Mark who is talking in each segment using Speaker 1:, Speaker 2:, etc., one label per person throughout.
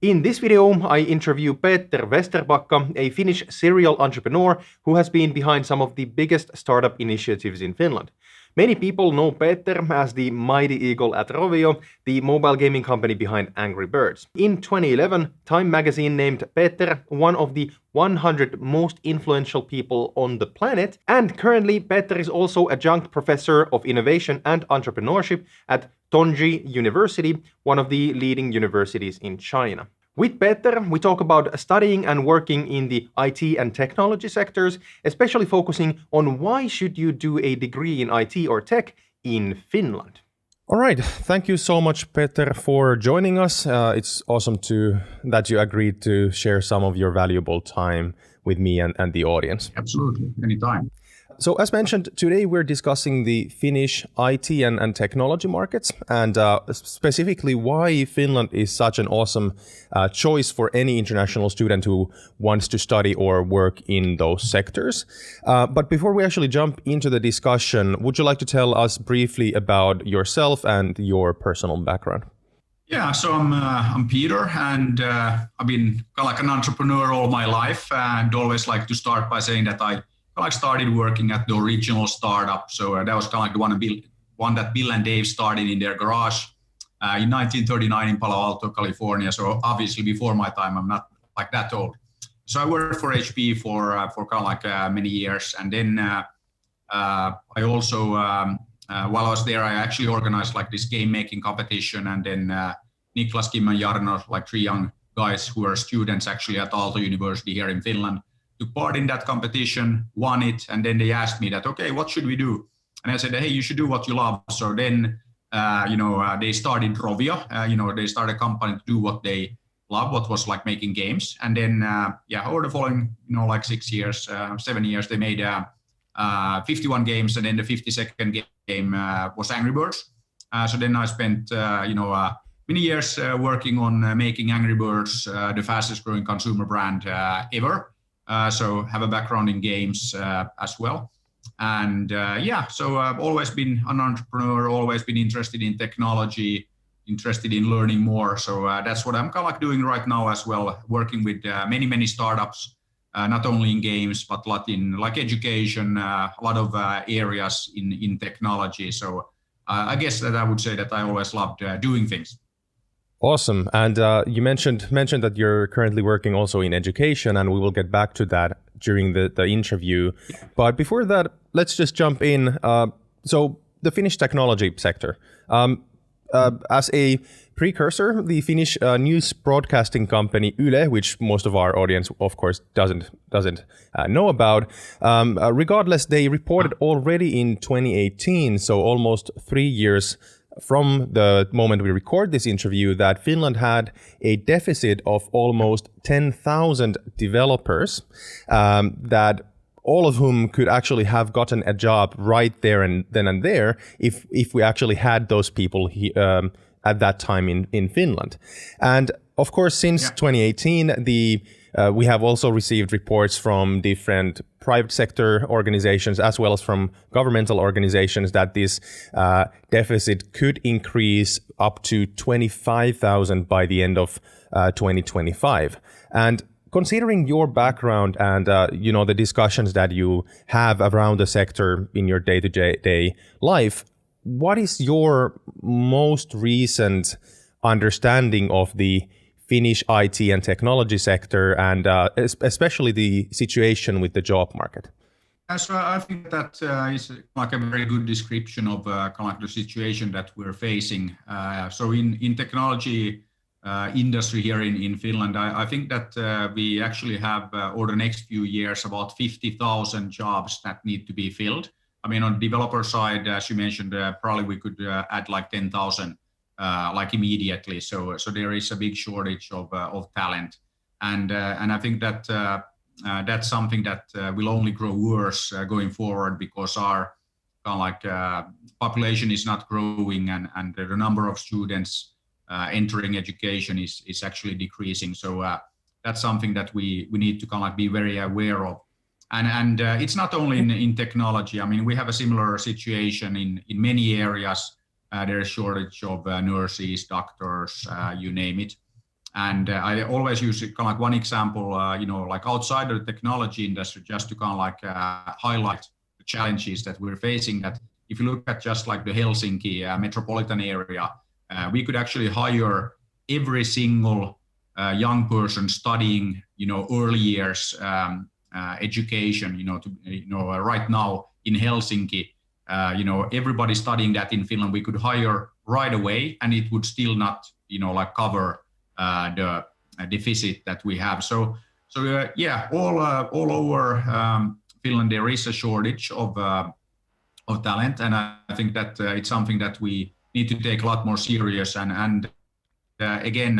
Speaker 1: In this video, I interview Peter Vesterbacka, a Finnish serial entrepreneur who has been behind some of the biggest startup initiatives in Finland. Many people know Peter as the mighty eagle at Rovio, the mobile gaming company behind Angry Birds. In 2011, Time magazine named Peter one of the 100 most influential people on the planet, and currently Peter is also adjunct professor of innovation and entrepreneurship at Tongji University, one of the leading universities in China. With Peter, we talk about studying and working in the IT and technology sectors, especially focusing on why should you do a degree in IT or tech in Finland. All right. Thank you so much, Peter, for joining us. It's awesome that you agreed to share some of your valuable time with me and the audience.
Speaker 2: Absolutely. Anytime.
Speaker 1: So as mentioned, today we're discussing the Finnish IT and technology markets, and specifically why Finland is such an awesome choice for any international student who wants to study or work in those sectors. But before we actually jump into the discussion, would you like to tell us briefly about yourself and your personal background?
Speaker 2: Yeah, so I'm Peter, and I've been kind of like an entrepreneur all my life, and always like to start by saying that I started working at the original startup. So that was kind of like the one that Bill and Dave started in their garage in 1939 in Palo Alto, California. So obviously before my time, I'm not like that old. So I worked for HP for kind of like many years. And then I also, while I was there, I actually organized like this game making competition. And then Niklas, Kim and Jarno, like three young guys who were students actually at Aalto University here in Finland, took part in that competition, won it, and then they asked me that, okay, what should we do? And I said, hey, you should do what you love. So then, they started Rovio. They started a company to do what they love, what was like making games. And then, over the following, like 7 years, they made 51 games, and then the 52nd game was Angry Birds. So then I spent, many years working on making Angry Birds the fastest growing consumer brand ever. So have a background in games as well. And so I've always been an entrepreneur, always been interested in technology, interested in learning more. So that's what I'm kind of like doing right now as well, working with many startups, not only in games, but a lot in like education, a lot of areas in technology. So I guess that I would say that I always loved doing things.
Speaker 1: Awesome. And you mentioned that you're currently working also in education, and we will get back to that during the interview. But before that, let's just jump in. So the Finnish technology sector. As a precursor, the Finnish news broadcasting company Yle, which most of our audience, of course, doesn't know about, regardless, they reported already in 2018, so almost 3 years from the moment we record this interview, that Finland had a deficit of almost 10,000 developers, that all of whom could actually have gotten a job right there and then and there if we actually had those people at that time in Finland. And of course, since 2018, we have also received reports from different private sector organizations as well as from governmental organizations that this deficit could increase up to 25,000 by the end of 2025. And considering your background and the discussions that you have around the sector in your day-to-day life, what is your most recent understanding of the Finnish IT and technology sector, and especially the situation with the job market?
Speaker 2: So I think that is like a very good description of kind of like the situation that we're facing. So in technology industry here in Finland, I think that we actually have over the next few years about 50,000 jobs that need to be filled. I mean, on the developer side, as you mentioned, probably we could add like 10,000 like immediately. So there is a big shortage of talent, and I think that that's something that will only grow worse going forward, because our kind of like population is not growing, and the number of students entering education is actually decreasing. So that's something that we need to kind of like be very aware of. And it's not only in technology. I mean, we have a similar situation in many areas. There is shortage of nurses, doctors, you name it. And I always use kind of like one example, like outside of the technology industry, just to kind of like highlight the challenges that we're facing. That if you look at just like the Helsinki metropolitan area, we could actually hire every single young person studying, early years education, right now in Helsinki, everybody studying that in Finland, we could hire right away, and it would still not, like cover the deficit that we have. So all over Finland there is a shortage of talent, and I think that it's something that we need to take a lot more serious. And again,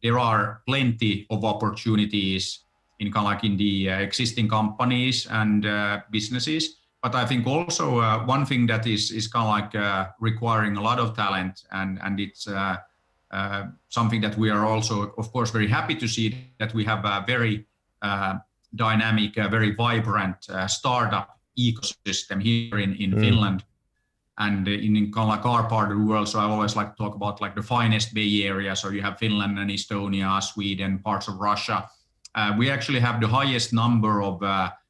Speaker 2: there are plenty of opportunities in kind of like in the existing companies and businesses. But I think also one thing that is kind of like requiring a lot of talent, and it's something that we are also, of course, very happy to see, that we have a very dynamic, very vibrant startup ecosystem here in Finland and in kind of like our part of the world. So I always like to talk about like the finest Bay Area. So you have Finland and Estonia, Sweden, parts of Russia. We actually have the highest number of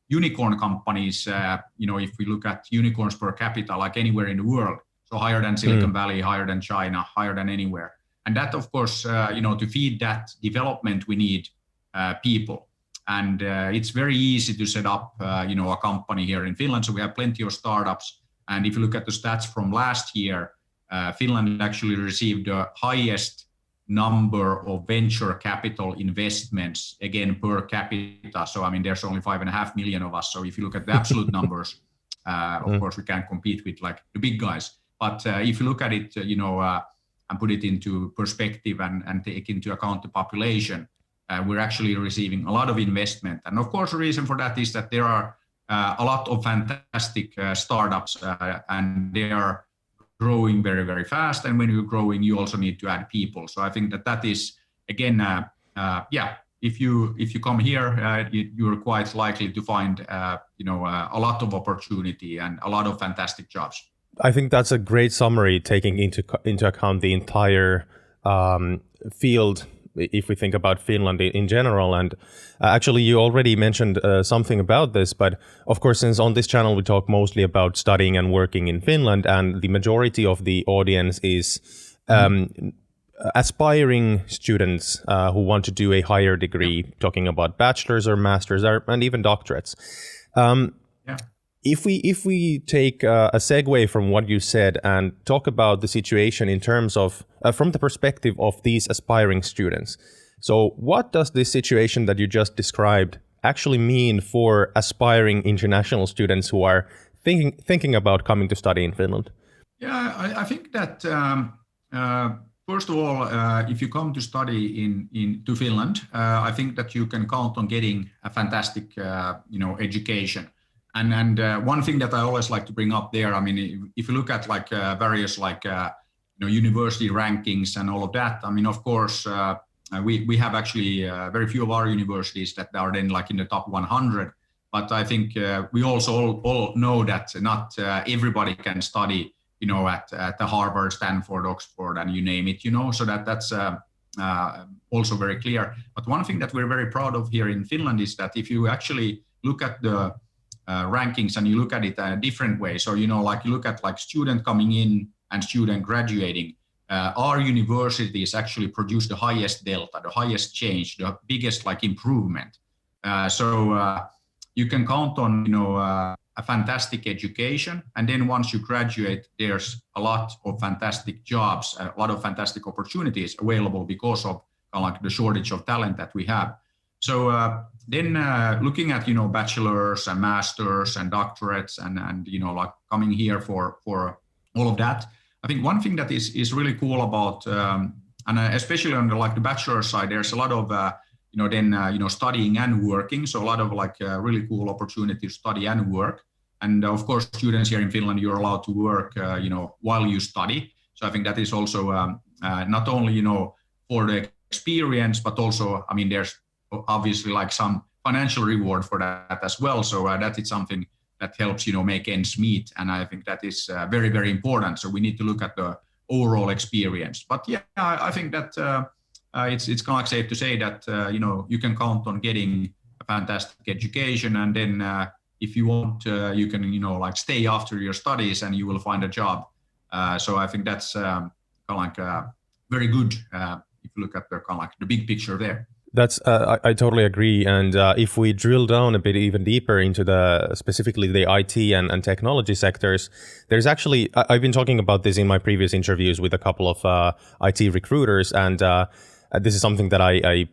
Speaker 2: unicorn companies, if we look at unicorns per capita, like anywhere in the world. So higher than Silicon Valley, higher than China, higher than anywhere. And that, of course, to feed that development, we need people. And it's very easy to set up, a company here in Finland. So we have plenty of startups. And if you look at the stats from last year, Finland actually received the highest number of venture capital investments, again, per capita. So, I mean, there's only 5.5 million of us. So if you look at the absolute numbers, of course, we can't compete with like the big guys. But if you look at it, and put it into perspective and take into account the population, we're actually receiving a lot of investment. And of course, the reason for that is that there are a lot of fantastic startups and they are growing very, very fast. And when you're growing, you also need to add people. So I think that is, again, if you come here, you're quite likely to find, a lot of opportunity and a lot of fantastic jobs.
Speaker 1: I think that's a great summary, taking into account the entire field, if we think about Finland in general. And actually, you already mentioned something about this, but of course, since on this channel we talk mostly about studying and working in Finland, and the majority of the audience is aspiring students who want to do a higher degree, talking about bachelor's or master's and even doctorates. If we take a segue from what you said and talk about the situation in terms of, from the perspective of these aspiring students. So what does this situation that you just described actually mean for aspiring international students who are thinking about coming to study in Finland?
Speaker 2: Yeah, I think that, first of all, if you come to study to Finland, I think that you can count on getting a fantastic, education. And one thing that I always like to bring up there, I mean, if you look at like various like university rankings and all of that, I mean, of course, we have actually very few of our universities that are then like in the top 100. But I think we also all know that not everybody can study, at the Harvard, Stanford, Oxford, and you name it, So that's also very clear. But one thing that we're very proud of here in Finland is that if you actually look at the rankings and you look at it a different way. So, like you look at like student coming in and student graduating, our universities actually produce the highest delta, the highest change, the biggest like improvement. So you can count on, a fantastic education. And then once you graduate, there's a lot of fantastic jobs, a lot of fantastic opportunities available because of like the shortage of talent that we have. So then looking at, bachelors and masters and doctorates and like coming here for all of that, I think one thing that is really cool about, and especially on the bachelor side, there's a lot of, studying and working. So a lot of like really cool opportunities to study and work. And of course, students here in Finland, you're allowed to work, while you study. So I think that is also not only, for the experience, but also, I mean, there's obviously like some financial reward for that as well. So that is something that helps, make ends meet. And I think that is very, very important. So we need to look at the overall experience. But yeah, I think that it's kind of like safe to say that you can count on getting a fantastic education, and then if you want, you can like stay after your studies and you will find a job. So I think that's kind of like very good if you look at the kind of like the big picture there.
Speaker 1: That's I totally agree. And if we drill down a bit even deeper into specifically the IT and technology sectors, there's actually, I've been talking about this in my previous interviews with a couple of IT recruiters, and this is something that I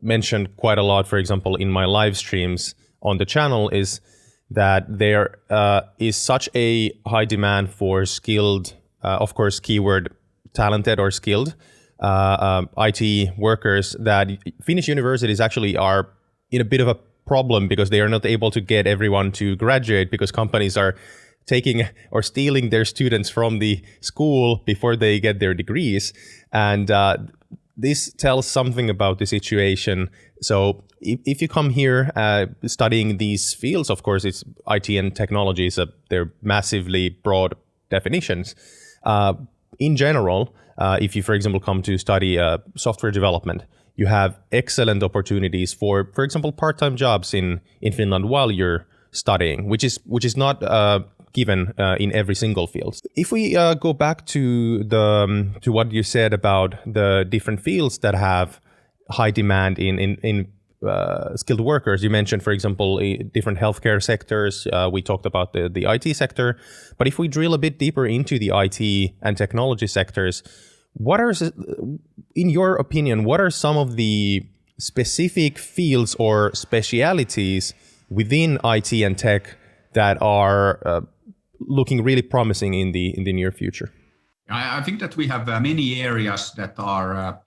Speaker 1: mentioned quite a lot, for example, in my live streams on the channel, is that there is such a high demand for skilled, of course, keyword talented or skilled IT workers, that Finnish universities actually are in a bit of a problem because they are not able to get everyone to graduate, because companies are taking or stealing their students from the school before they get their degrees. And this tells something about the situation. So if you come here studying these fields, of course, it's IT and technology, so they're massively broad definitions. In general, if you, for example, come to study software development, you have excellent opportunities for example, part-time jobs in Finland while you're studying, which is not given in every single field. If we go back to what you said about the different fields that have high demand in skilled workers, you mentioned, for example, different healthcare sectors. We talked about the IT sector, but if we drill a bit deeper into the IT and technology sectors, in your opinion, what are some of the specific fields or specialities within IT and tech that are looking really promising in the near future?
Speaker 2: I think that we have many areas that are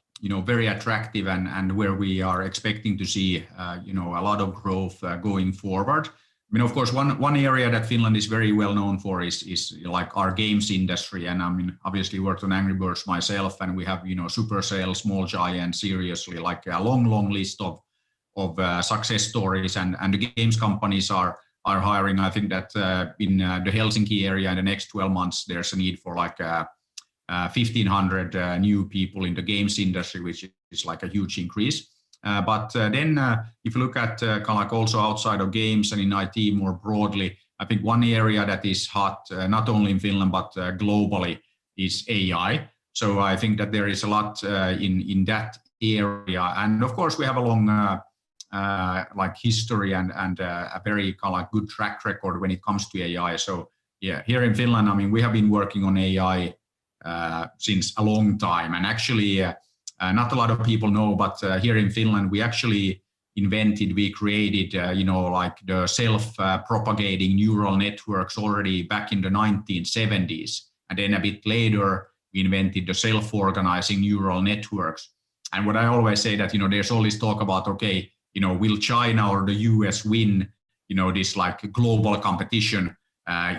Speaker 2: very attractive and where we are expecting to see a lot of growth going forward. I mean, of course, one area that Finland is very well known for is like our games industry. And I mean, obviously worked on Angry Birds myself, and we have Supercell, Small Giant, seriously like a long list of success stories, and the games companies are hiring. I think that in the Helsinki area in the next 12 months, there's a need for like 1,500 new people in the games industry, which is like a huge increase. But then if you look at kind of like also outside of games and in IT more broadly, I think one area that is hot, not only in Finland, but globally, is AI. So I think that there is a lot in that area. And of course, we have a long like history and a very kind of like good track record when it comes to AI. So yeah, here in Finland, I mean, we have been working on AI since a long time. And actually, not a lot of people know, but here in Finland, we actually we created, like the self-propagating neural networks already back in the 1970s. And then a bit later, we invented the self-organizing neural networks. And what I always say that, there's always talk about, okay, will China or the US win, this like global competition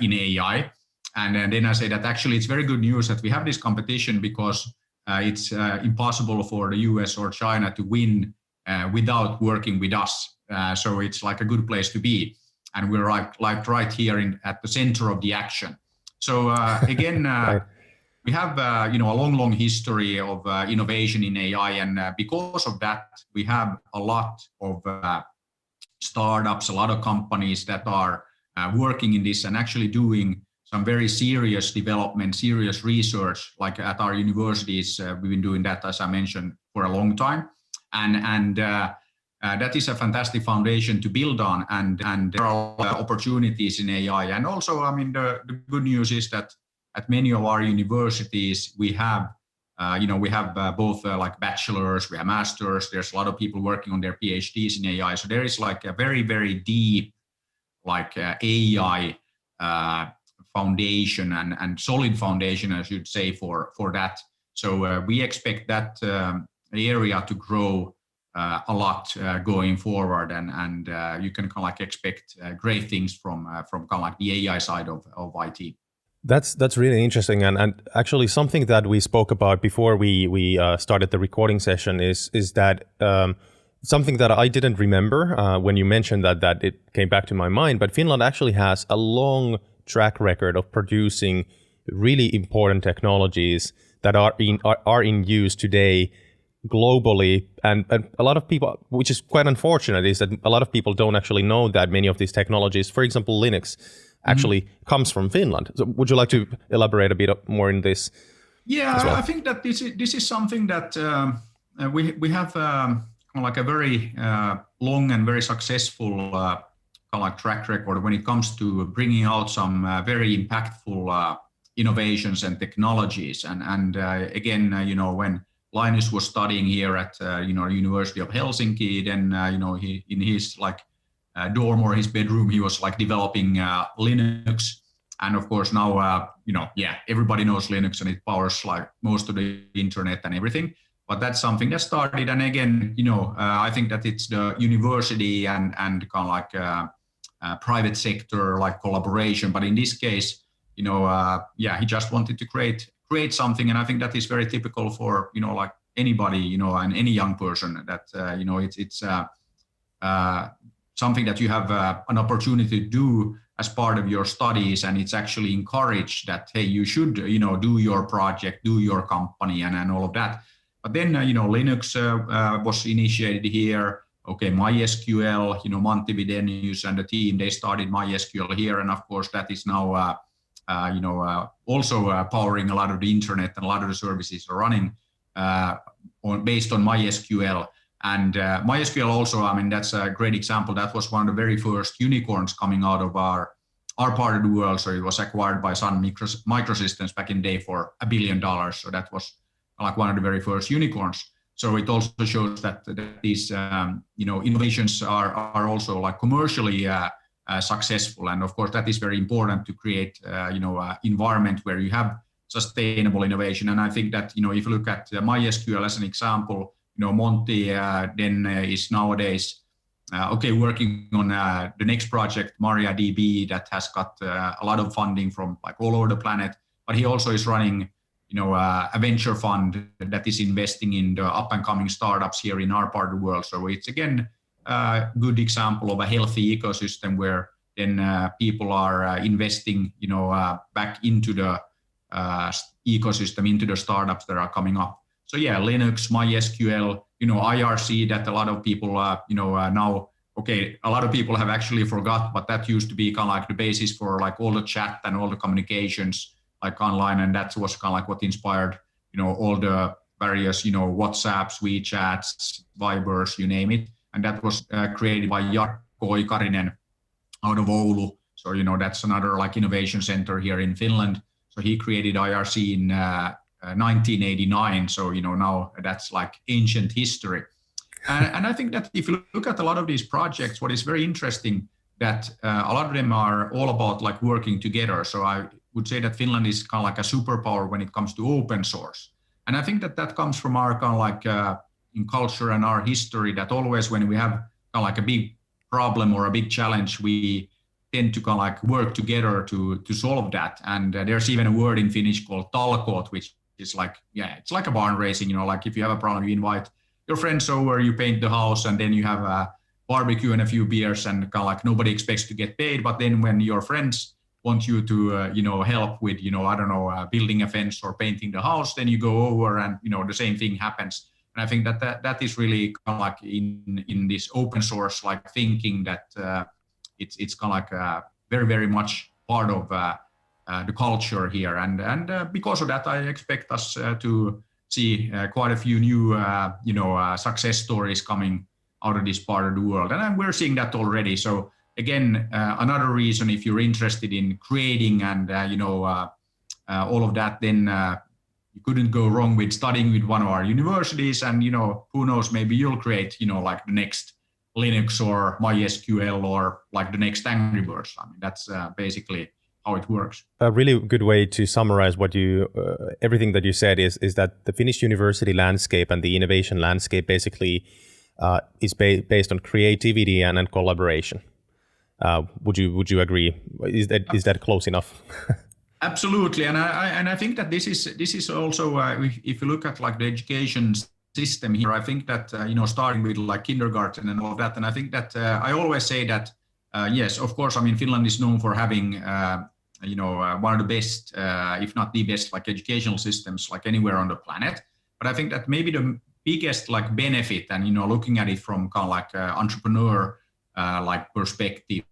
Speaker 2: in AI? And then I say that actually it's very good news that we have this competition, because it's impossible for the US or China to win without working with us. So it's like a good place to be. And we're like right here at the center of the action. So again, right. We have a long history of innovation in AI, and because of that, we have a lot of startups, a lot of companies that are working in this and actually doing some very serious development, serious research. Like at our universities, we've been doing that, as I mentioned, for a long time, and that is a fantastic foundation to build on. And there are opportunities in AI, and also, I mean, the good news is that at many of our universities, we have, both like bachelors, we have masters. There's a lot of people working on their PhDs in AI. So there is like a very, very deep, like AI foundation and solid foundation, I should say, for that. So we expect that area to grow a lot going forward, and you can kind of like expect great things from kind of like the AI side of IT.
Speaker 1: That's really interesting, and actually something that we spoke about before we started the recording session is that something that I didn't remember when you mentioned that it came back to my mind. But Finland actually has a long track record of producing really important technologies that are in use today globally, and a lot of people, which is quite unfortunate, is that a lot of people don't actually know that many of these technologies, for example, Linux, actually comes from Finland. So would you like to elaborate a bit more in this?
Speaker 2: Yeah,
Speaker 1: as well?
Speaker 2: I think that this is something that we have kind of like a very long and very successful kind of like track record when it comes to bringing out some very impactful innovations and technologies. And again, when Linus was studying here at University of Helsinki, then he in his like dorm or his bedroom, he was like developing Linux. And of course now, everybody knows Linux and it powers like most of the internet and everything. But that's something that started. And again, I think that it's the university and kind of like private sector like collaboration. But in this case, he just wanted to create something. And I think that is very typical for, like anybody, and any young person that, it's something that you have an opportunity to do as part of your studies, and it's actually encouraged that, hey, you should, do your project, do your company, and all of that. But then, Linux was initiated here. Okay, MySQL, Monty Videnius and the team, they started MySQL here, and of course that is now, also powering a lot of the internet, and a lot of the services are running based on MySQL. And MySQL also, I mean, that's a great example. That was one of the very first unicorns coming out of our part of the world. So it was acquired by Sun Microsystems back in the day for $1 billion. So that was like one of the very first unicorns. So it also shows that these, innovations are also like commercially successful. And of course, that is very important to create, environment where you have sustainable innovation. And I think that, if you look at MySQL as an example, Monty then is nowadays working on the next project, MariaDB, that has got a lot of funding from like all over the planet. But he also is running, a venture fund that is investing in the up and coming startups here in our part of the world. So it's again a good example of a healthy ecosystem where then people are investing, back into the ecosystem, into the startups that are coming up. So yeah, Linux, MySQL, IRC that a lot of people, now, okay, a lot of people have actually forgot, but that used to be kind of like the basis for like all the chat and all the communications like online. And that was kind of like what inspired, all the various, WhatsApps, WeChats, Vibers, you name it. And that was created by Jarkko Oikarinen out of Oulu. So, that's another like innovation center here in Finland. So he created IRC in 1989. So, now that's like ancient history. And I think that if you look at a lot of these projects, what is very interesting that a lot of them are all about like working together. So I would say that Finland is kind of like a superpower when it comes to open source. And I think that comes from our kind of like in culture and our history, that always when we have kind of like a big problem or a big challenge, we tend to kind of like work together to solve that. And there's even a word in Finnish called talkoot, which is like, it's like a barn raising, like if you have a problem, you invite your friends over, you paint the house, and then you have a barbecue and a few beers, and kind of like nobody expects to get paid. But then when your friends want you to, help with, building a fence or painting the house, then you go over and, the same thing happens. And I think that is really kind of like in this open source like thinking that it's kind of like very, very much part of the culture here. And because of that, I expect us to see quite a few new, success stories coming out of this part of the world. And we're seeing that already. So again, another reason, if you're interested in creating and, all of that, then you couldn't go wrong with studying with one of our universities. And, who knows, maybe you'll create, like the next Linux or MySQL or like the next Angry Birds. I mean, that's basically how it works.
Speaker 1: A really good way to summarize what you everything that you said is that the Finnish university landscape and the innovation landscape basically is based on creativity and collaboration. Would you agree? Is that close enough?
Speaker 2: Absolutely, and I think that this is also if you look at like the education system here, I think that starting with like kindergarten and all of that, and I think that I always say that yes, of course, I mean Finland is known for having one of the best, if not the best, like educational systems like anywhere on the planet. But I think that maybe the biggest like benefit, and looking at it from kind of like entrepreneur like perspective,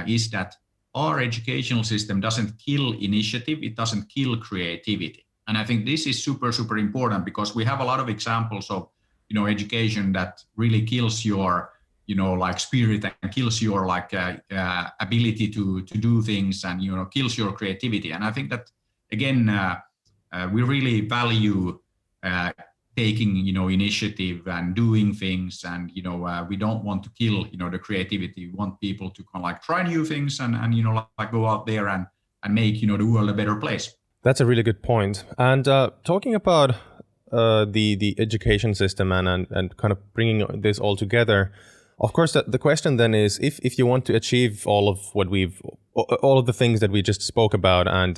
Speaker 2: is that our educational system doesn't kill initiative, it doesn't kill creativity. And I think this is super, super important, because we have a lot of examples of education that really kills your like spirit and kills your like ability to do things, and kills your creativity. And I think that again we really value taking initiative and doing things, and we don't want to kill the creativity. We want people to kind of like try new things and like go out there and make the world a better place.
Speaker 1: That's a really good point. And talking about the education system and kind of bringing this all together, of course, the question then is, if you want to achieve all of the things that we just spoke about, and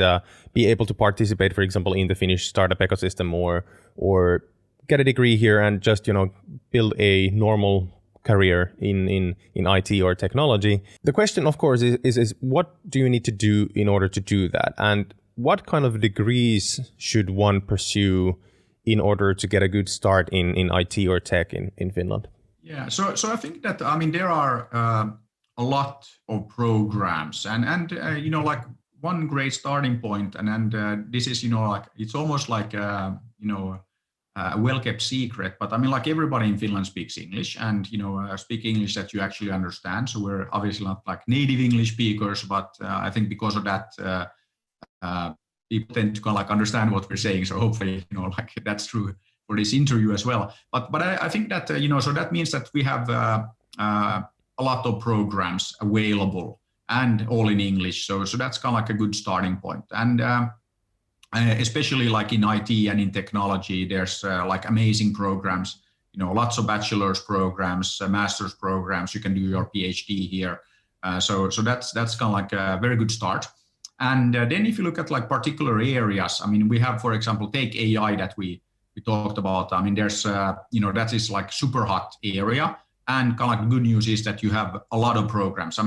Speaker 1: be able to participate, for example, in the Finnish startup ecosystem, or get a degree here and just build a normal career in IT or technology, the question, of course, is what do you need to do in order to do that, and what kind of degrees should one pursue in order to get a good start in IT or tech in Finland?
Speaker 2: Yeah, so I think that there are a lot of programs, and like one great starting point, and this is like it's almost like a well-kept secret, but like everybody in Finland speaks English, and speak English that you actually understand. So we're obviously not like native English speakers, but I think because of that, people tend to kind of like understand what we're saying. So hopefully like that's true for this interview as well. But I think that so that means that we have a lot of programs available, and all in English. So that's kind of like a good starting point. And especially like in IT and in technology, there's like amazing programs. Lots of bachelor's programs, master's programs. You can do your PhD here. So that's kind of like a very good start. And then if you look at like particular areas, we have, for example, take AI that we talked about. There's that is like super hot area, and kind of like good news is that you have a lot of programs.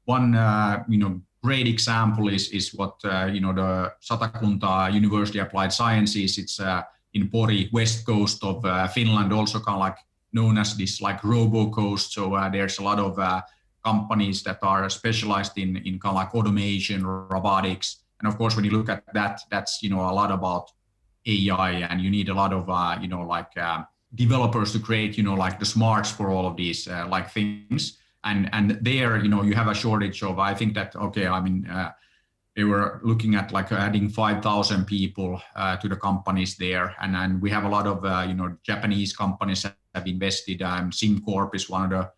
Speaker 2: One great example is what the Satakunta University Applied Sciences. It's in Pori, west coast of Finland, also kind of like known as this like robo coast. So there's a lot of companies that are specialized in kind of like automation, robotics, and of course when you look at that, that's a lot about AI, and you need a lot of developers to create like the smarts for all of these like things, and there you have a shortage of, I think that they were looking at like adding 5,000 people to the companies there, and we have a lot of Japanese companies that have invested. SimCorp is one of the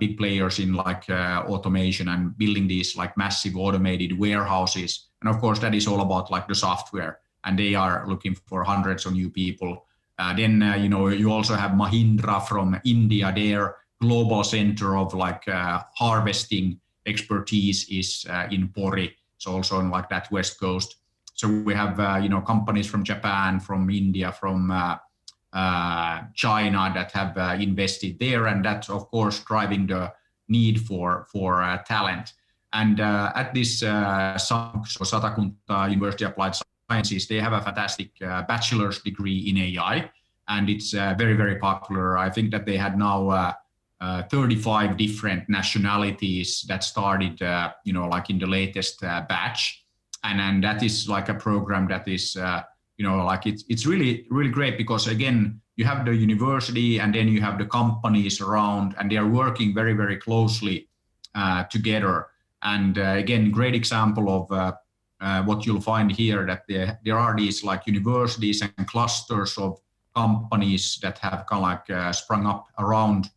Speaker 2: big players in like automation and building these like massive automated warehouses, and of course that is all about like the software, and they are looking for hundreds of new people. Then you also have Mahindra from India. Their global center of like harvesting expertise is in Pori, so also on like that west coast. So we have companies from Japan, from India, from China that have invested there, and that's of course driving the need for talent. And at this Satakunta University Applied Sciences, they have a fantastic bachelor's degree in AI, and it's very, very popular. I think that they had now 35 different nationalities that started like in the latest batch, and that is like a program that is like it's really, really great, because again you have the university and then you have the companies around, and they are working very, very closely together. And again, great example of what you'll find here, that there are these like universities and clusters of companies that have kind of like sprung up around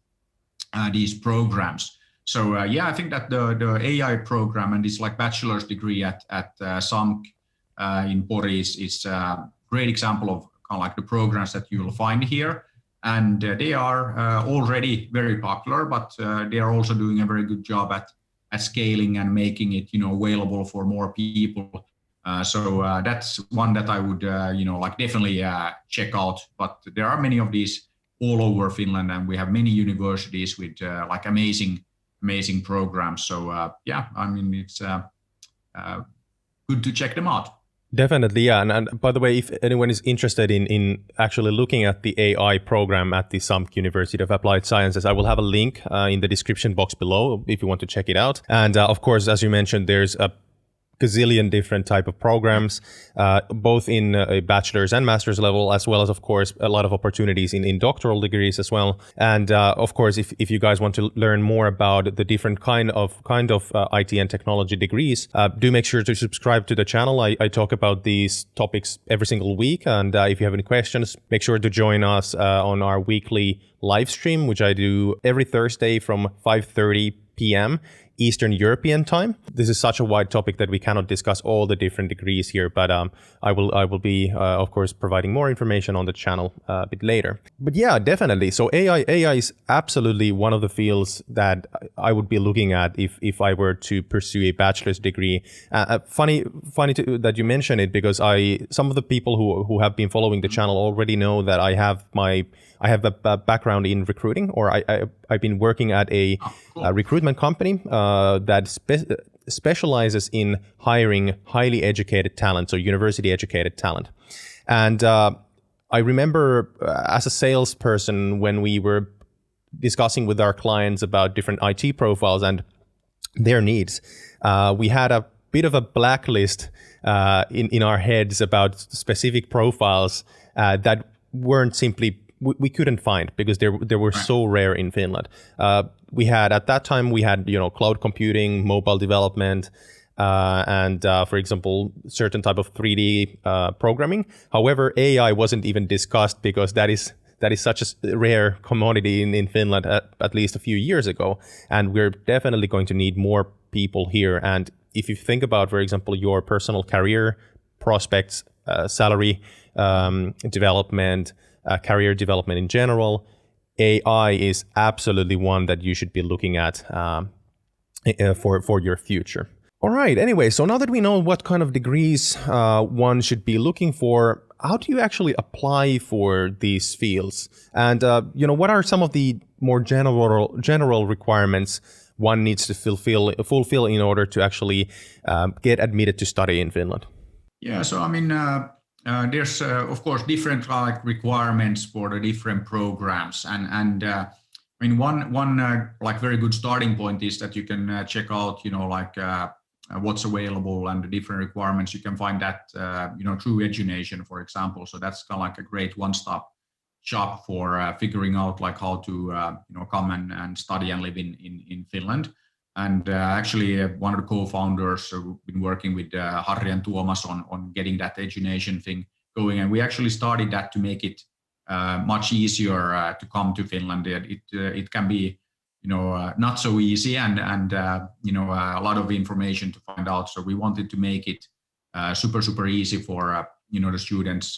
Speaker 2: these programs. So I think that the AI program and this like bachelor's degree at SAMK in Pori is a great example of kind of like the programs that you'll find here. And they are already very popular, but they are also doing a very good job at scaling and making it available for more people. So that's one that I would like definitely check out. But there are many of these all over Finland, and we have many universities with like amazing programs. So it's good to check them out.
Speaker 1: Definitely, yeah. And by the way, if anyone is interested in actually looking at the AI program at the SUMC University of Applied Sciences, I will have a link in the description box below if you want to check it out. And of course, as you mentioned, there's a gazillion different type of programs, both in a bachelor's and master's level, as well as, of course, a lot of opportunities in doctoral degrees as well. And of course, if you guys want to learn more about the different kind of IT and technology degrees, do make sure to subscribe to the channel. I talk about these topics every single week. And if you have any questions, make sure to join us on our weekly live stream, which I do every Thursday from 5:30 p.m. Eastern European time. This is such a wide topic that we cannot discuss all the different degrees here, but I will be of course providing more information on the channel a bit later. But yeah, definitely. So AI is absolutely one of the fields that I would be looking at if I were to pursue a bachelor's degree. Funny that you mention it, because some of the people who have been following the channel already know that I have a background in recruiting, or I've been working at a recruitment company that specializes in hiring highly educated talent, so university educated talent. And I remember as a salesperson, when we were discussing with our clients about different IT profiles and their needs, we had a bit of a blacklist in our heads about specific profiles that weren't simply we couldn't find, because they were so rare in Finland. We had at that time cloud computing, mobile development, and for example certain type of 3D programming. However, AI wasn't even discussed, because that is such a rare commodity in Finland at least a few years ago, and we're definitely going to need more people here. And if you think about, for example, your personal career prospects, salary development, career development in general, AI is absolutely one that you should be looking at for your future. All right. Anyway, so now that we know what kind of degrees one should be looking for, how do you actually apply for these fields? And what are some of the more general requirements one needs to fulfill in order to actually get admitted to study in Finland?
Speaker 2: Yeah. So I mean, there's of course different requirements for the different programs, and I mean one very good starting point is that you can check out what's available and the different requirements. You can find that through Edunation, for example. So that's kind of like a great one-stop shop for figuring out how to come and study and live in Finland. And actually, one of the co-founders who've been working with Harri and Tuomas on getting that Edunation thing going, and we actually started that to make it much easier to come to Finland. It can be not so easy, and a lot of information to find out. So we wanted to make it super easy for the students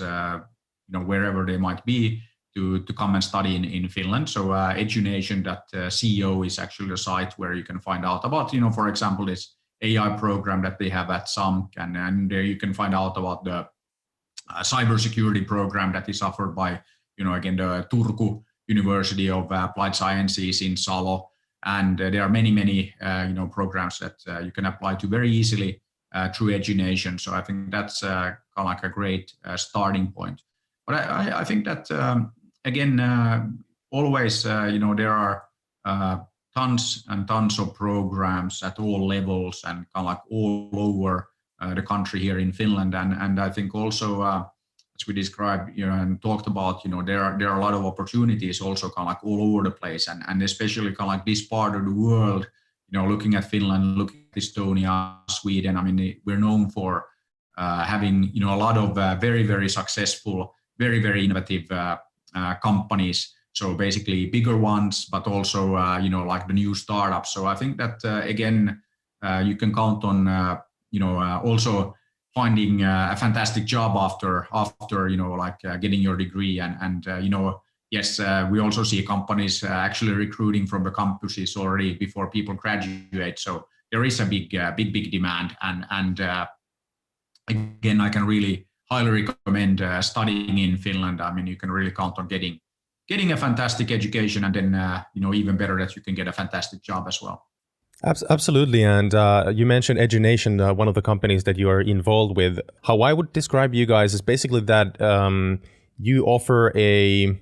Speaker 2: wherever they might be to come and study in Finland. So edunation.co is actually the site where you can find out about, for example, this AI program that they have at SUMC, and there you can find out about the cybersecurity program that is offered by, again, the Turku University of Applied Sciences in Salo. And there are many programs that you can apply to very easily through Edunation. So I think that's kind of like a great starting point. But I think that again, always, there are tons and tons of programs at all levels and kind of like all over the country here in Finland. And I think also, as we described, and talked about, there are a lot of opportunities also kind of like all over the place, and especially kind of like this part of the world, looking at Finland, looking at Estonia, Sweden. I mean, we're known for having, a lot of very successful, very innovative companies. So basically bigger ones, but also, like the new startups. So I think that, again, you can count on, also finding a fantastic job after getting your degree. And yes, we also see companies actually recruiting from the campuses already before people graduate. So there is a big demand. And again, I can really highly recommend studying in Finland. I mean, you can really count on getting a fantastic education, and then even better that you can get a fantastic job as well.
Speaker 1: Absolutely. And you mentioned Edunation, one of the companies that you are involved with. How I would describe you guys is basically that you offer a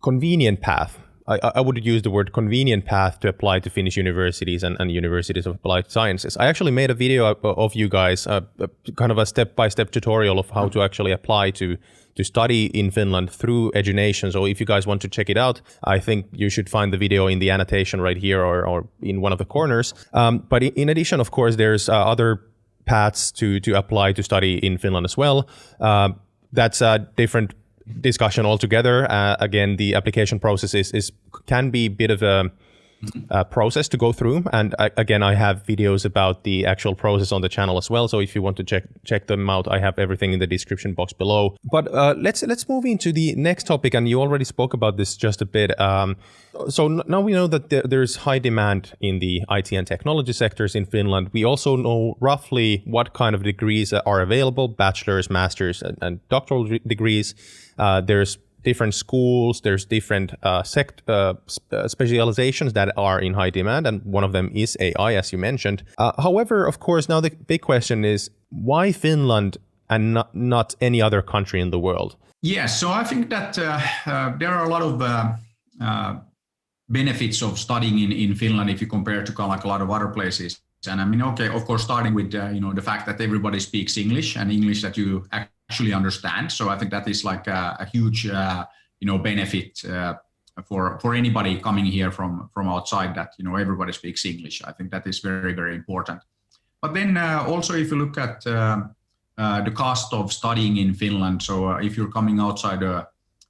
Speaker 1: convenient path. I would use the word convenient path to apply to Finnish universities and universities of applied sciences. I actually made a video of you guys, kind of a step-by-step tutorial of how to actually apply to study in Finland through Edunation. So if you guys want to check it out, I think you should find the video in the annotation right here or in one of the corners. But in addition, of course, there's other paths to apply to study in Finland as well. That's a different discussion altogether. Again, the application process can be a bit of a process to go through, and again, I have videos about the actual process on the channel as well. So if you want to check them out, I have everything in the description box below. But let's move into the next topic, and you already spoke about this just a bit. So now we know that there's high demand in the IT and technology sectors in Finland. We also know roughly what kind of degrees are available: bachelor's, master's, and doctoral degrees. There's different schools, there's different specializations that are in high demand, and one of them is AI, as you mentioned. However, of course, now the big question is, why Finland and not any other country in the world?
Speaker 2: Yes, so I think that there are a lot of benefits of studying in Finland if you compare to kind of like a lot of other places. And I mean, okay, of course, starting with the fact that everybody speaks English and English that you actually understand. So I think that is like a huge benefit for anybody coming here from outside, that everybody speaks English. I think that is very, very important. But then also if you look at the cost of studying in Finland, so if you're coming outside the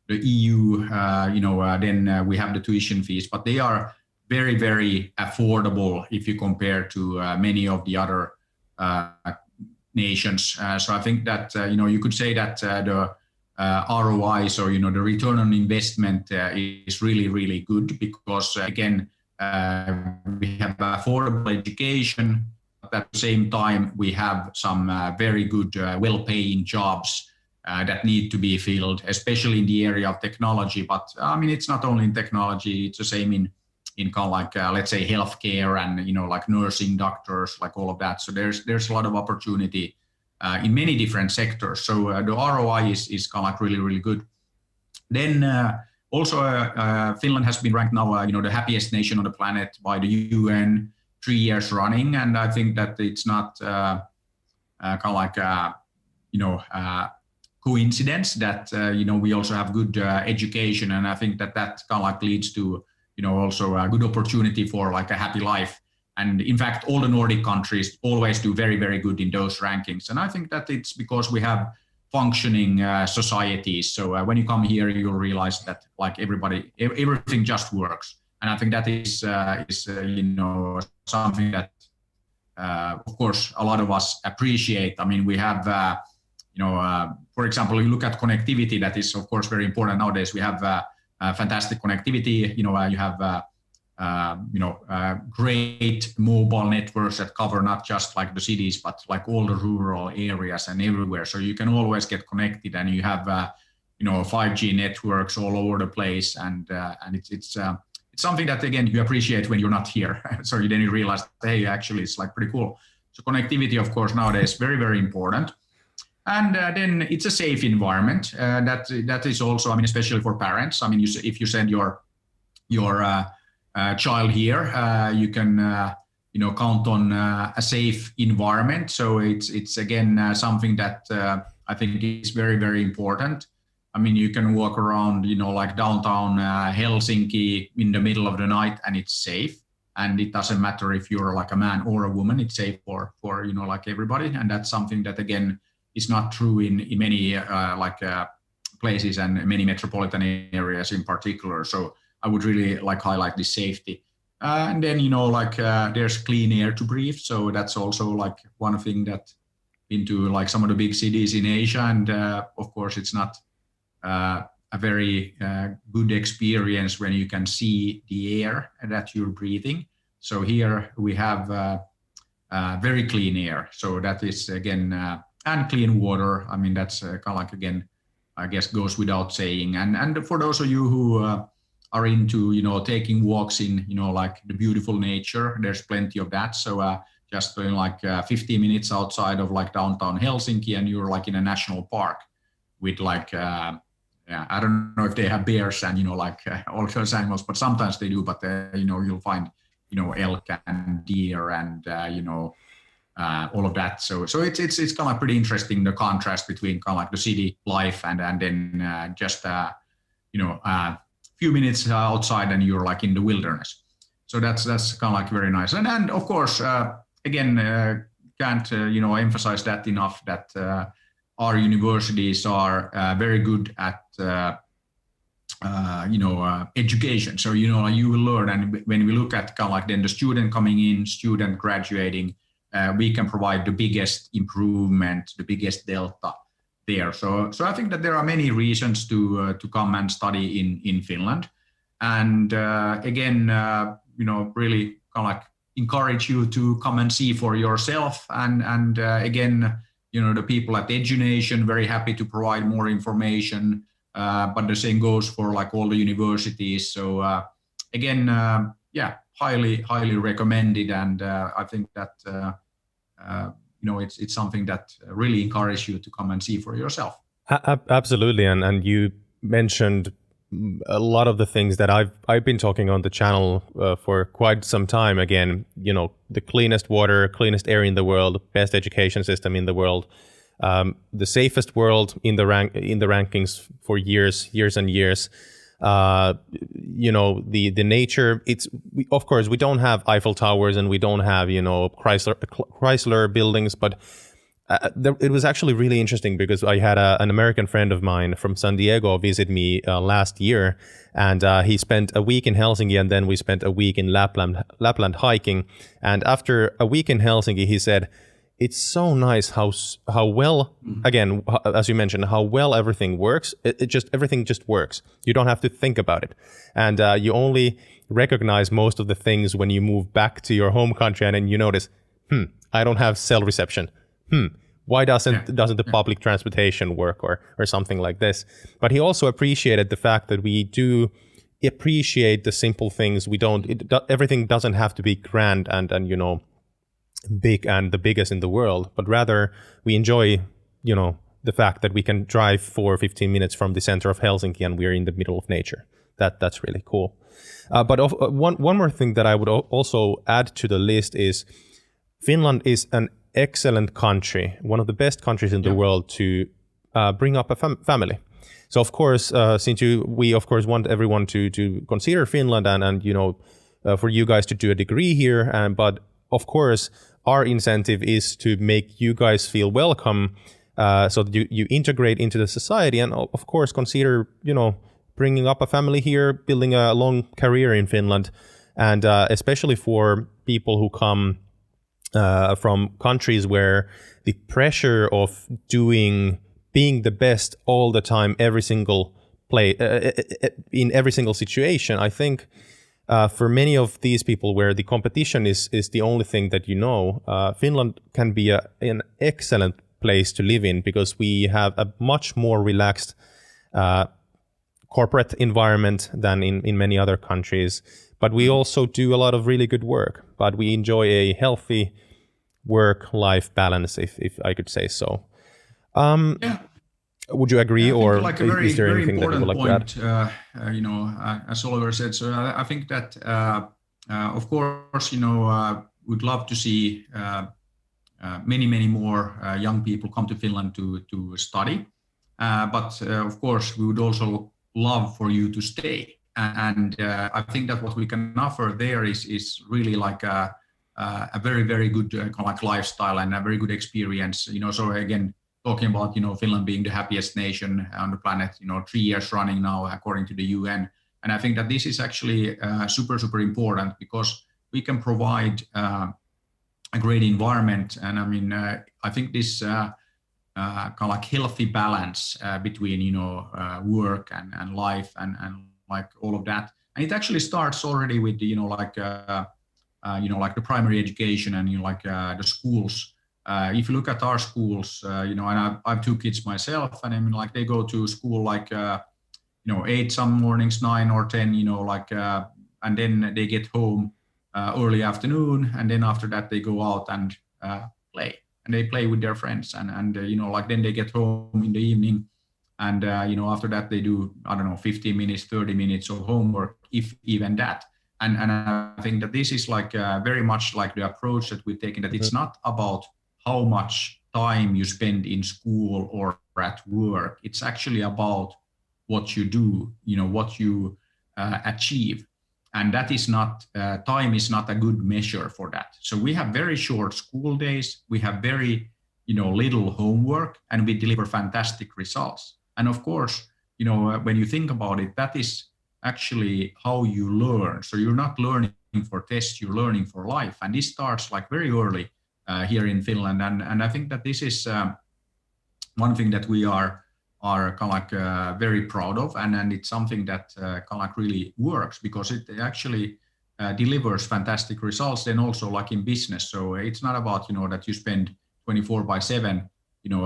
Speaker 2: EU, then we have the tuition fees, but they are very, very affordable if you compare to many of the other nations. So I think that you could say that the ROI, so the return on investment is really, really good, because again we have affordable education. At the same time, we have some very good, well-paying jobs that need to be filled, especially in the area of technology. But I mean, it's not only in technology; it's the same in kind of like let's say healthcare and like nursing, doctors, like all of that. So there's a lot of opportunity in many different sectors. So the ROI is kind of like really, really good. Then also Finland has been ranked now the happiest nation on the planet by the UN 3 years running, and I think that it's not kind of like coincidence that we also have good education, and I think that kind of like leads to also a good opportunity for like a happy life. And in fact, all the Nordic countries always do very, very good in those rankings. And I think that it's because we have functioning societies. So when you come here, you'll realize that like everything just works. And I think that is something that, of course, a lot of us appreciate. I mean, we have, for example, you look at connectivity, that is, of course, very important nowadays. We have fantastic connectivity. You have great mobile networks that cover not just like the cities, but like all the rural areas and everywhere. So you can always get connected, and you have 5G networks all over the place, and it's something that again you appreciate when you're not here. So then you realize, hey, actually it's like pretty cool. So connectivity, of course, nowadays very, very important. And then it's a safe environment. That is also, I mean, especially for parents. I mean, if you send your child here, you can count on a safe environment. So it's again something that I think is very, very important. I mean, you can walk around, like downtown Helsinki in the middle of the night, and it's safe. And it doesn't matter if you're like a man or a woman; it's safe for like everybody. And that's something that again is not true in many places and many metropolitan areas in particular. So I would really like highlight this safety. And then, there's clean air to breathe. So that's also like one thing that into like some of the big cities in Asia. And of course, it's not a very good experience when you can see the air that you're breathing. So here we have very clean air. So that is again, and clean water. I mean, that's kind of like, again, I guess goes without saying. And for those of you who are into, taking walks in, like the beautiful nature, there's plenty of that. So just doing like 15 minutes outside of like downtown Helsinki, and you're like in a national park with like, I don't know if they have bears and, like all those animals, but sometimes they do. But, you'll find, elk and deer and, all of that. So it's kind of pretty interesting, the contrast between kind of like the city life and then just few minutes outside and you're like in the wilderness. So that's kind of like very nice. And of course, again, can't emphasize that enough, that our universities are very good at education. So you will learn, and when we look at kind of like then the student coming in, student graduating, we can provide the biggest improvement, the biggest delta there. So I think that there are many reasons to come and study in Finland, and again, really kind of like encourage you to come and see for yourself. And again, the people at Edunation, very happy to provide more information. But the same goes for like all the universities. So again, highly recommended, and I think that it's something that really encourages you to come and see for yourself.
Speaker 1: Absolutely, and you mentioned a lot of the things that I've been talking on the channel for quite some time. Again, the cleanest water, cleanest air in the world, best education system in the world, the safest world in the rankings for years and years. The nature. Of course we don't have Eiffel Towers and we don't have Chrysler buildings, but it was actually really interesting because I had an American friend of mine from San Diego visit me last year, and he spent a week in Helsinki, and then we spent a week in Lapland hiking. And after a week in Helsinki, he said, it's so nice how well, again, as you mentioned, how well everything works. Everything just works. You don't have to think about it. And you only recognize most of the things when you move back to your home country, and then you notice, I don't have cell reception. Why doesn't the public transportation work, or something like this? But he also appreciated the fact that we do appreciate the simple things. Everything doesn't have to be grand and big and the biggest in the world, but rather we enjoy, the fact that we can drive for 15 minutes from the center of Helsinki and we're in the middle of nature. That's really cool. But one more thing that I would also add to the list is Finland is an excellent country, one of the best countries in the world to bring up a family. So of course, since we of course want everyone to consider Finland and for you guys to do a degree here, but of course our incentive is to make you guys feel welcome, so that you integrate into the society, and of course consider bringing up a family here, building a long career in Finland, and especially for people who come from countries where the pressure of being the best all the time, every single in every single situation. I think for many of these people where the competition is the only thing that Finland can be an excellent place to live in, because we have a much more relaxed corporate environment than in many other countries. But we also do a lot of really good work, but we enjoy a healthy work-life balance, if I could say so. Would you agree, or is there anything that you would like to add?
Speaker 2: As Oliver said, so I think that, of course, we'd love to see many more young people come to Finland to study. But of course, we would also love for you to stay. And I think that what we can offer there is really like a very, very good kind of like lifestyle and a very good experience. So again, talking about Finland being the happiest nation on the planet, 3 years running now, according to the UN. And I think that this is actually super important, because we can provide a great environment. And I mean, I think this kind of like healthy balance between work and life and like all of that. And it actually starts already with like the primary education and like the schools. If you look at our schools, and I have 2 kids myself, and I mean, like they go to school like 8 some mornings, 9 or 10, and then they get home early afternoon, and then after that they go out and play, and they play with their friends, and then they get home in the evening, and after that they do, I don't know, 15 minutes, 30 minutes of homework, if even that. And I think that this is like very much like the approach that we've taken, that it's not about how much time you spend in school or at work. It's actually about what you do, what you achieve. And that is not, time is not a good measure for that. So we have very short school days, we have very, little homework, and we deliver fantastic results. And of course, when you think about it, that is actually how you learn. So you're not learning for tests, you're learning for life. And this starts like very early here in Finland. And I think that this is one thing that we are kind of like very proud of, and it's something that kind of like really works, because it actually delivers fantastic results then also like in business. So it's not about, that you spend 24/7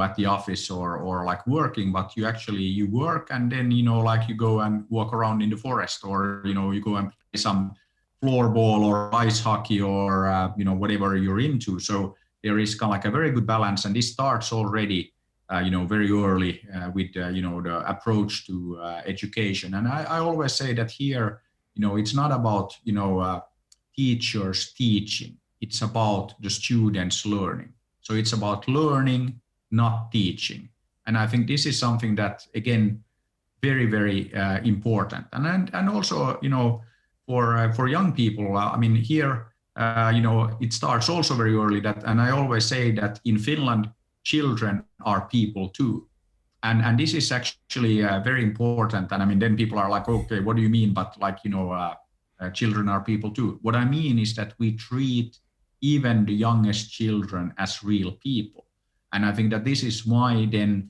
Speaker 2: at the office or like working, but you work, and then like you go and walk around in the forest, or you go and play some floorball or ice hockey, or whatever you're into. So there is kind of like a very good balance, and this starts already very early with the approach to education. And I always say that here, it's not about teachers teaching, it's about the students learning. So it's about learning, not teaching. And I think this is something that, again, very, very important. And also, for young people, I mean, here, it starts also very early. And I always say that in Finland, children are people too. And this is actually very important. And I mean, then people are like, okay, what do you mean? But like, children are people too. What I mean is that we treat even the youngest children as real people. And I think that this is why then,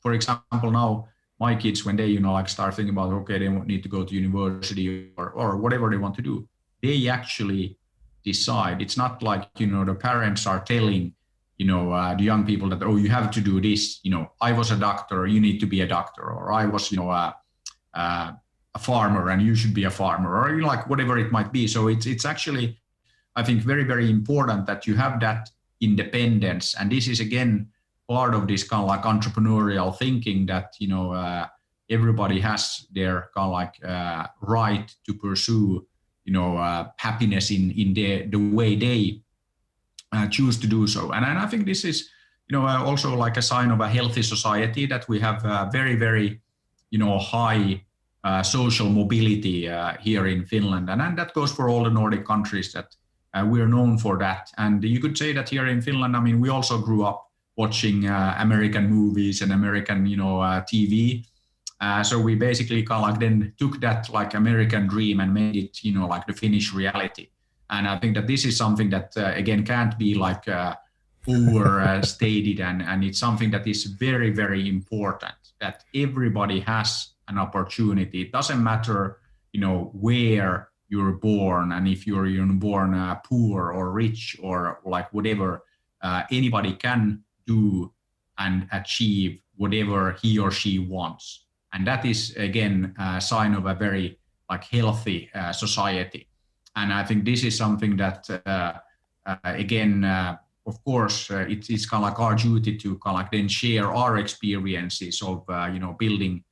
Speaker 2: for example, now my kids, when they, like start thinking about, okay, they need to go to university or whatever they want to do, they actually decide. It's not like, the parents are telling, the young people that, oh, you have to do this, I was a doctor, you need to be a doctor, or I was, a farmer and you should be a farmer, or like whatever it might be. So it's actually, I think, very, very important that you have that independence. And this is, again, part of this kind of like entrepreneurial thinking that, everybody has their kind of like right to pursue, happiness in the way they choose to do so. And I think this is, also like a sign of a healthy society, that we have very, very, high social mobility here in Finland. And that goes for all the Nordic countries, that we're known for that. And you could say that here in Finland, I mean, we also grew up watching American movies and American, TV. So we basically kind of like then took that like American dream and made it, like the Finnish reality. And I think that this is something that, again, can't be like overstated. And it's something that is very, very important, that everybody has an opportunity. It doesn't matter, where you're born, and if you're born poor or rich or like whatever, anybody can do and achieve whatever he or she wants. And that is, again, a sign of a very like healthy society. And I think this is something that, again, of course, it's kind of like our duty to kind of like then share our experiences of, building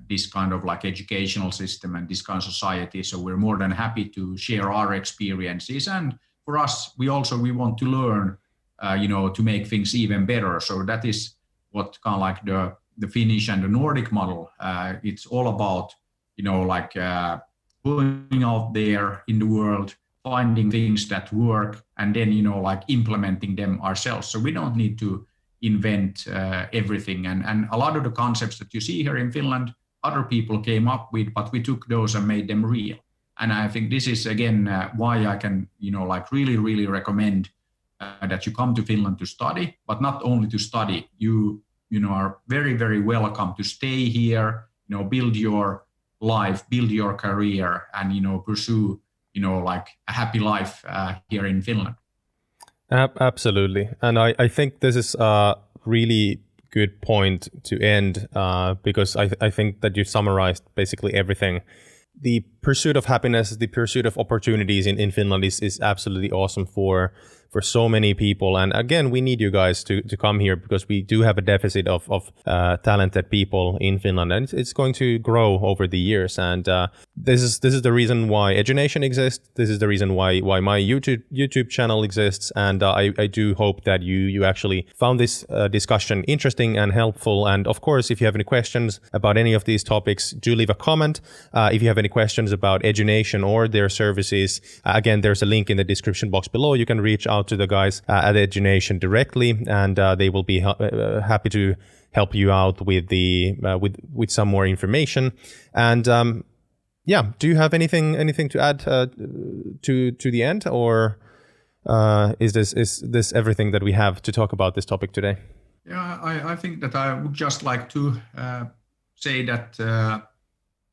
Speaker 2: this kind of like educational system and this kind of society. So we're more than happy to share our experiences. And for us, we want to learn, to make things even better. So that is what kind of like the Finnish and the Nordic model. It's all about, going out there in the world, finding things that work, and then, like implementing them ourselves. So we don't need to invent everything. And a lot of the concepts that you see here in Finland, other people came up with, but we took those and made them real. And I think this is, again, why I can, like really, really recommend that you come to Finland to study, but not only to study. You are very, very welcome to stay here, build your life, build your career, and pursue like a happy life here in Finland.
Speaker 1: Absolutely. And I think this is a really good point to end because I think that you summarized basically everything. The pursuit of happiness, the pursuit of opportunities in Finland is absolutely awesome for so many people. And again, we need you guys to come here because we do have a deficit of talented people in Finland, and it's going to grow over the years. And this is the reason why Edunation exists. This is the reason why my YouTube channel exists. And I do hope that you actually found this discussion interesting and helpful. And of course, if you have any questions about any of these topics, do leave a comment. If you have any questions about Edunation or their services, again, there's a link in the description box below. You can reach out to the guys at Edunation directly, and they will be happy to help you out with with some more information. And do you have anything to add to the end, or is this everything that we have to talk about this topic today?
Speaker 2: Yeah, I think that I would just like to say that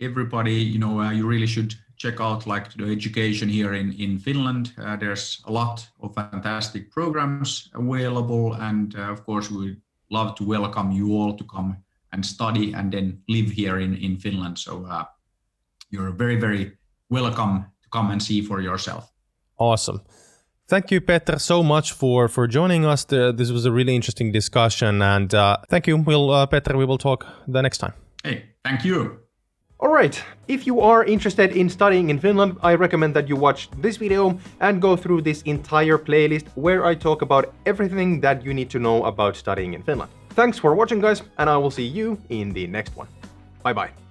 Speaker 2: everybody, you really should check out like the education here in Finland. There's a lot of fantastic programs available, and of course we love to welcome you all to come and study and then live here in Finland. So you're very, very welcome to come and see for yourself.
Speaker 1: Awesome. Thank you, Peter, so much for joining us. This was a really interesting discussion, and thank you. Peter, we will talk the next time.
Speaker 2: Hey, thank you.
Speaker 3: Alright, if you are interested in studying in Finland, I recommend that you watch this video and go through this entire playlist where I talk about everything that you need to know about studying in Finland. Thanks for watching, guys, and I will see you in the next one. Bye bye.